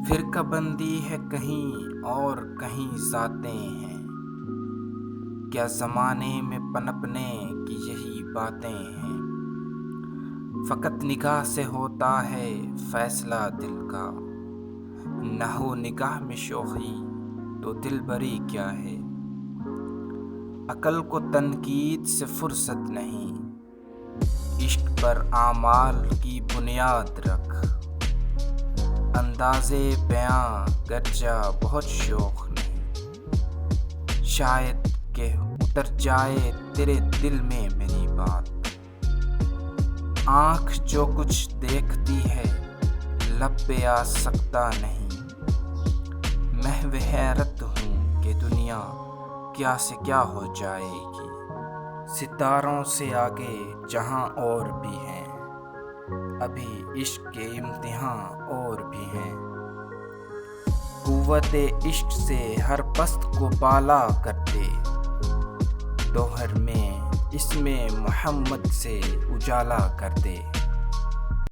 فرقہ بندی ہے کہیں اور کہیں ذاتیں ہیں، کیا زمانے میں پنپنے کی یہی باتیں ہیں۔ فقط نگاہ سے ہوتا ہے فیصلہ دل کا، نہ ہو نگاہ میں شوخی تو دل بری کیا ہے۔ عقل کو تنقید سے فرصت نہیں، عشق پر اعمال کی بنیاد رکھ۔ اندازے بیاں گرچہ بہت شوق نہیں، شاید کہ اتر جائے تیرے دل میں میری بات۔ آنکھ جو کچھ دیکھتی ہے لب پہ آ سکتا نہیں، محو حیرت ہوں کہ دنیا کیا سے کیا ہو جائے گی۔ ستاروں سے آگے جہاں اور بھی ہیں، ابھی عشق کے امتحان اور بھی ہیں۔ قوت عشق سے ہر پست کو بالا کر دے، دوہر میں اسم محمد سے اجالا کر دے۔